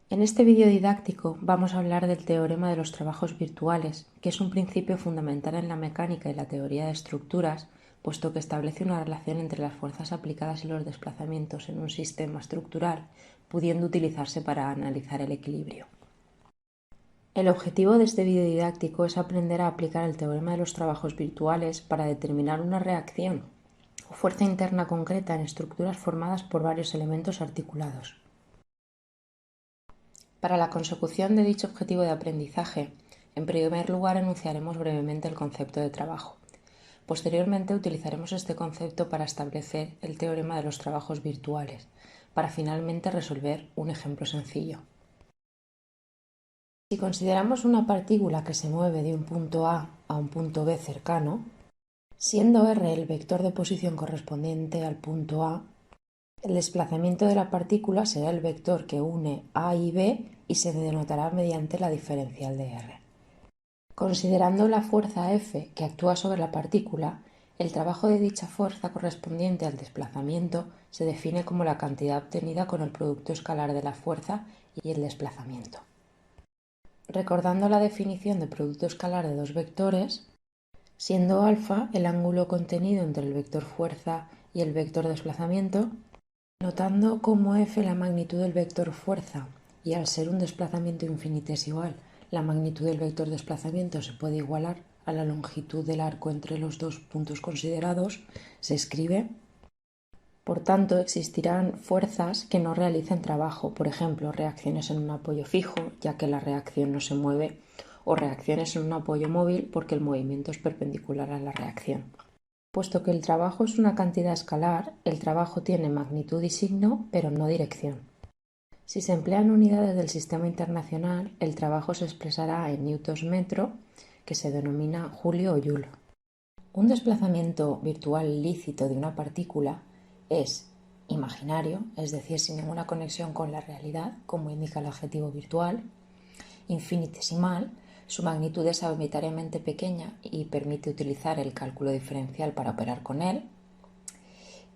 En este vídeo didáctico vamos a hablar del teorema de los trabajos virtuales, que es un principio fundamental en la mecánica y la teoría de estructuras, puesto que establece una relación entre las fuerzas aplicadas y los desplazamientos en un sistema estructural, pudiendo utilizarse para analizar el equilibrio. El objetivo de este vídeo didáctico es aprender a aplicar el teorema de los trabajos virtuales para determinar una reacción o fuerza interna concreta en estructuras formadas por varios elementos articulados. Para la consecución de dicho objetivo de aprendizaje, en primer lugar enunciaremos brevemente el concepto de trabajo. Posteriormente utilizaremos este concepto para establecer el teorema de los trabajos virtuales, para finalmente resolver un ejemplo sencillo. Si consideramos una partícula que se mueve de un punto A a un punto B cercano, siendo R el vector de posición correspondiente al punto A, el desplazamiento de la partícula será el vector que une A y B y se denotará mediante la diferencial de R. Considerando la fuerza F que actúa sobre la partícula, el trabajo de dicha fuerza correspondiente al desplazamiento se define como la cantidad obtenida con el producto escalar de la fuerza y el desplazamiento. Recordando la definición de producto escalar de dos vectores, siendo alfa el ángulo contenido entre el vector fuerza y el vector desplazamiento, notando como f la magnitud del vector fuerza y al ser un desplazamiento infinitesimal, la magnitud del vector desplazamiento se puede igualar a la longitud del arco entre los dos puntos considerados, se escribe. Por tanto, existirán fuerzas que no realicen trabajo, por ejemplo, reacciones en un apoyo fijo, ya que la reacción no se mueve, o reacciones en un apoyo móvil porque el movimiento es perpendicular a la reacción. Puesto que el trabajo es una cantidad escalar, el trabajo tiene magnitud y signo, pero no dirección. Si se emplean unidades del sistema internacional, el trabajo se expresará en newtons metro, que se denomina julio o joule. Un desplazamiento virtual lícito de una partícula es imaginario, es decir, sin ninguna conexión con la realidad, como indica el adjetivo virtual, infinitesimal, su magnitud es arbitrariamente pequeña y permite utilizar el cálculo diferencial para operar con él.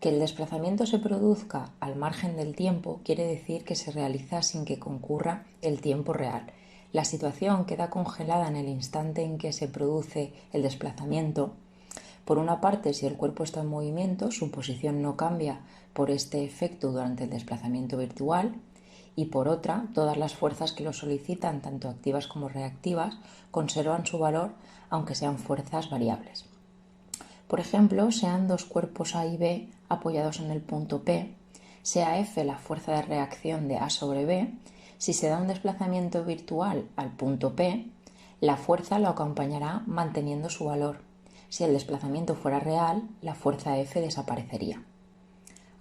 Que el desplazamiento se produzca al margen del tiempo quiere decir que se realiza sin que concurra el tiempo real. La situación queda congelada en el instante en que se produce el desplazamiento. Por una parte, si el cuerpo está en movimiento, su posición no cambia por este efecto durante el desplazamiento virtual. Y por otra, todas las fuerzas que lo solicitan, tanto activas como reactivas, conservan su valor aunque sean fuerzas variables. Por ejemplo, sean dos cuerpos A y B apoyados en el punto P, sea F la fuerza de reacción de A sobre B, si se da un desplazamiento virtual al punto P, la fuerza lo acompañará manteniendo su valor. Si el desplazamiento fuera real, la fuerza F desaparecería.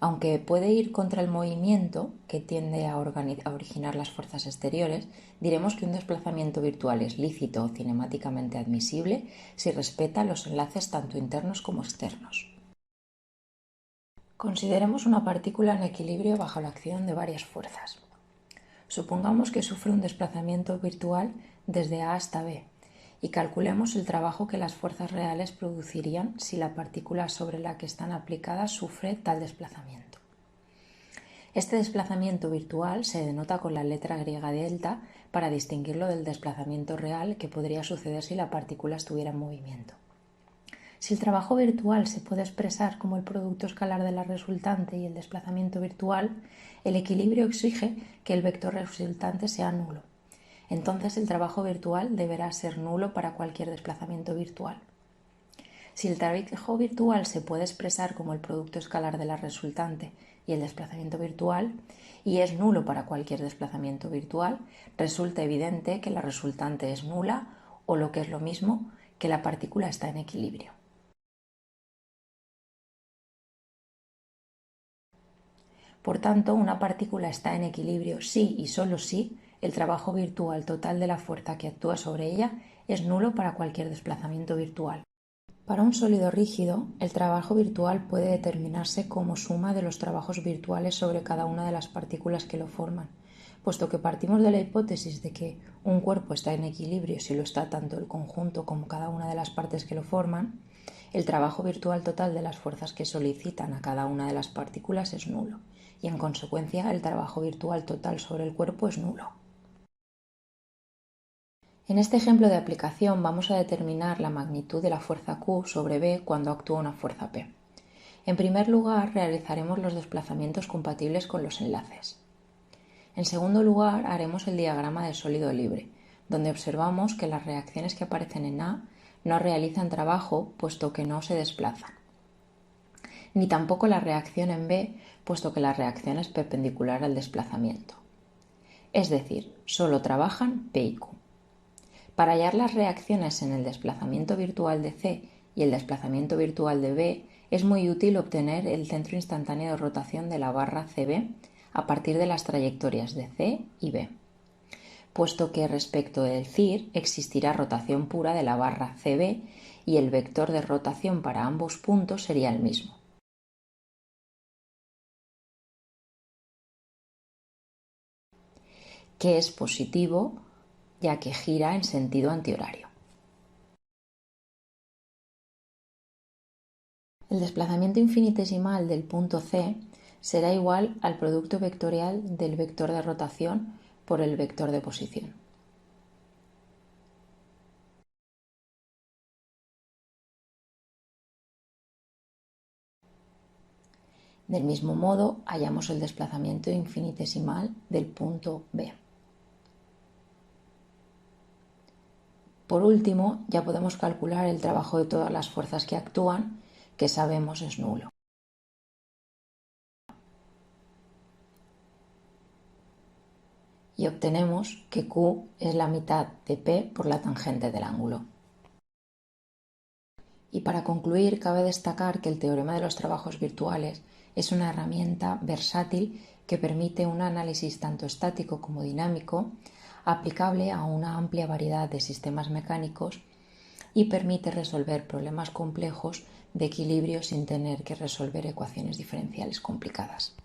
Aunque puede ir contra el movimiento que tiende a originar las fuerzas exteriores, diremos que un desplazamiento virtual es lícito o cinemáticamente admisible si respeta los enlaces tanto internos como externos. Consideremos una partícula en equilibrio bajo la acción de varias fuerzas. Supongamos que sufre un desplazamiento virtual desde A hasta B y calculemos el trabajo que las fuerzas reales producirían si la partícula sobre la que están aplicadas sufre tal desplazamiento. Este desplazamiento virtual se denota con la letra griega delta para distinguirlo del desplazamiento real que podría suceder si la partícula estuviera en movimiento. Si el trabajo virtual se puede expresar como el producto escalar de la resultante y el desplazamiento virtual, el equilibrio exige que el vector resultante sea nulo. Entonces el trabajo virtual deberá ser nulo para cualquier desplazamiento virtual. Si el trabajo virtual se puede expresar como el producto escalar de la resultante y el desplazamiento virtual, y es nulo para cualquier desplazamiento virtual, resulta evidente que la resultante es nula o, lo que es lo mismo, que la partícula está en equilibrio. Por tanto, una partícula está en equilibrio si y solo si el trabajo virtual total de la fuerza que actúa sobre ella es nulo para cualquier desplazamiento virtual. Para un sólido rígido, el trabajo virtual puede determinarse como suma de los trabajos virtuales sobre cada una de las partículas que lo forman. Puesto que partimos de la hipótesis de que un cuerpo está en equilibrio si lo está tanto el conjunto como cada una de las partes que lo forman, el trabajo virtual total de las fuerzas que solicitan a cada una de las partículas es nulo, y en consecuencia el trabajo virtual total sobre el cuerpo es nulo. En este ejemplo de aplicación vamos a determinar la magnitud de la fuerza Q sobre B cuando actúa una fuerza P. En primer lugar, realizaremos los desplazamientos compatibles con los enlaces. En segundo lugar, haremos el diagrama de sólido libre, donde observamos que las reacciones que aparecen en A no realizan trabajo, puesto que no se desplazan, ni tampoco la reacción en B, puesto que la reacción es perpendicular al desplazamiento. Es decir, solo trabajan P y Q. Para hallar las reacciones en el desplazamiento virtual de C y el desplazamiento virtual de B, es muy útil obtener el centro instantáneo de rotación de la barra CB a partir de las trayectorias de C y B, puesto que respecto del CIR existirá rotación pura de la barra CB y el vector de rotación para ambos puntos sería el mismo. Que es positivo, ya que gira en sentido antihorario. El desplazamiento infinitesimal del punto C será igual al producto vectorial del vector de rotación por el vector de posición. Del mismo modo, hallamos el desplazamiento infinitesimal del punto B. Por último, ya podemos calcular el trabajo de todas las fuerzas que actúan, que sabemos es nulo. Y obtenemos que Q es la mitad de P por la tangente del ángulo. Y para concluir, cabe destacar que el teorema de los trabajos virtuales es una herramienta versátil que permite un análisis tanto estático como dinámico, aplicable a una amplia variedad de sistemas mecánicos y permite resolver problemas complejos de equilibrio sin tener que resolver ecuaciones diferenciales complicadas.